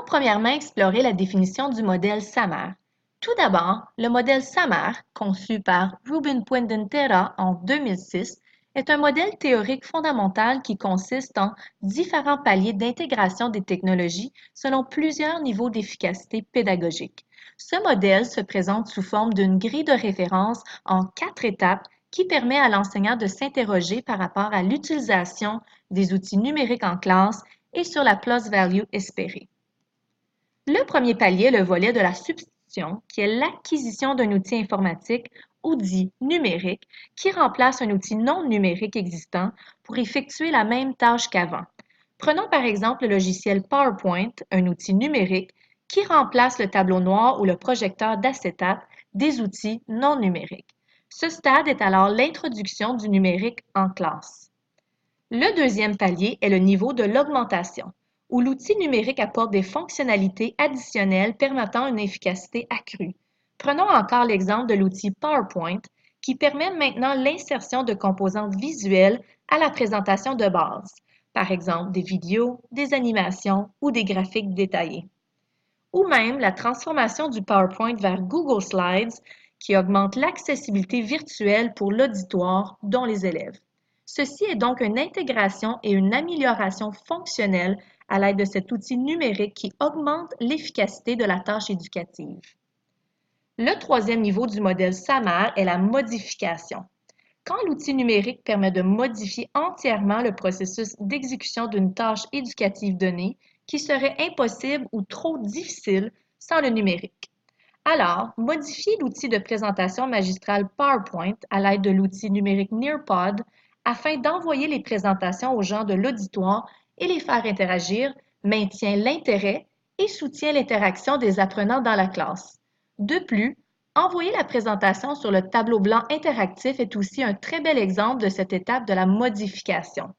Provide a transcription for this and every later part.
premièrement explorer la définition du modèle SAMAR. Tout d'abord, le modèle SAMAR, conçu par Ruben Puententera en 2006, est un modèle théorique fondamental qui consiste en différents paliers d'intégration des technologies selon plusieurs niveaux d'efficacité pédagogique. Ce modèle se présente sous forme d'une grille de référence en 4 étapes qui permet à l'enseignant de s'interroger par rapport à l'utilisation des outils numériques en classe et sur la plus value espérée. Le premier palier est le volet de la substitution, qui est l'acquisition d'un outil informatique ou dit numérique qui remplace un outil non numérique existant pour effectuer la même tâche qu'avant. Prenons par exemple le logiciel PowerPoint, un outil numérique qui remplace le tableau noir ou le projecteur d'acétate des outils non numériques. Ce stade est alors l'introduction du numérique en classe. Le deuxième palier est le niveau de l'augmentation, où l'outil numérique apporte des fonctionnalités additionnelles permettant une efficacité accrue. Prenons encore l'exemple de l'outil PowerPoint, qui permet maintenant l'insertion de composantes visuelles à la présentation de base, par exemple des vidéos, des animations ou des graphiques détaillés. Ou même la transformation du PowerPoint vers Google Slides, qui augmente l'accessibilité virtuelle pour l'auditoire, dont les élèves. Ceci est donc une intégration et une amélioration fonctionnelle à l'aide de cet outil numérique qui augmente l'efficacité de la tâche éducative. Le troisième niveau du modèle SAMAR est la modification. Quand l'outil numérique permet de modifier entièrement le processus d'exécution d'une tâche éducative donnée qui serait impossible ou trop difficile sans le numérique. Alors, modifiez l'outil de présentation magistrale PowerPoint à l'aide de l'outil numérique Nearpod afin d'envoyer les présentations aux gens de l'auditoire et les faire interagir, maintient l'intérêt et soutient l'interaction des apprenants dans la classe. De plus, envoyer la présentation sur le tableau blanc interactif est aussi un très bel exemple de cette étape de la modification.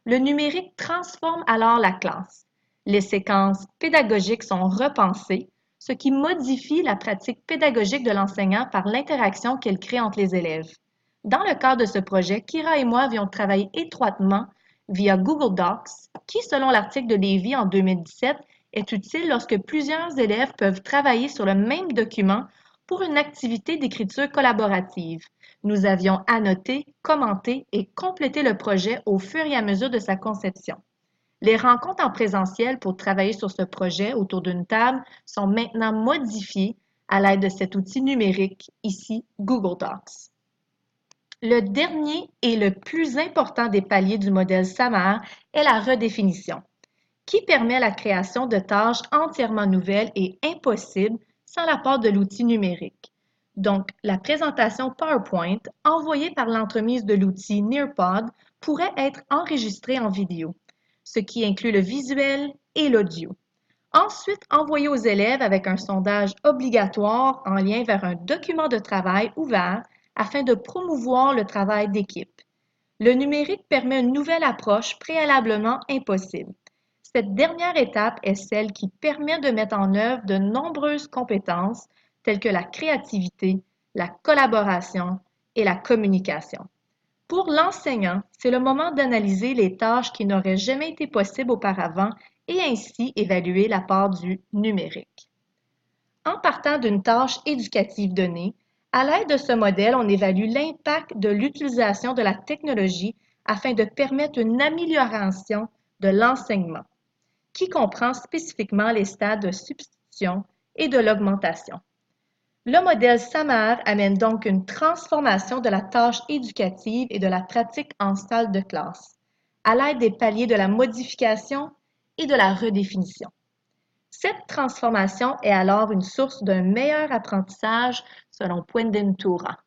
Le numérique transforme alors la classe. Les séquences pédagogiques sont repensées, ce qui modifie la pratique pédagogique de l'enseignant par l'interaction qu'elle crée entre les élèves. Dans le cadre de ce projet, Kira et moi avions travaillé étroitement via Google Docs, qui, selon l'article de Lévy en 2017, est utile lorsque plusieurs élèves peuvent travailler sur le même document pour une activité d'écriture collaborative. Nous avions annoté, commenté et complété le projet au fur et à mesure de sa conception. Les rencontres en présentiel pour travailler sur ce projet autour d'une table sont maintenant modifiées à l'aide de cet outil numérique, ici Google Docs. Le dernier et le plus important des paliers du modèle SAMAR est la redéfinition, qui permet la création de tâches entièrement nouvelles et impossibles sans l'apport de l'outil numérique. Donc, la présentation PowerPoint envoyée par l'entremise de l'outil Nearpod pourrait être enregistrée en vidéo, ce qui inclut le visuel et l'audio. Ensuite, envoyée aux élèves avec un sondage obligatoire en lien vers un document de travail ouvert afin de promouvoir le travail d'équipe. Le numérique permet une nouvelle approche préalablement impossible. Cette dernière étape est celle qui permet de mettre en œuvre de nombreuses compétences telles que la créativité, la collaboration et la communication. Pour l'enseignant, c'est le moment d'analyser les tâches qui n'auraient jamais été possibles auparavant et ainsi évaluer l'apport du numérique. En partant d'une tâche éducative donnée, à l'aide de ce modèle, on évalue l'impact de l'utilisation de la technologie afin de permettre une amélioration de l'enseignement, qui comprend spécifiquement les stades de substitution et de l'augmentation. Le modèle SAMAR amène donc une transformation de la tâche éducative et de la pratique en salle de classe, à l'aide des paliers de la modification et de la redéfinition. Cette transformation est alors une source d'un meilleur apprentissage selon Puententera.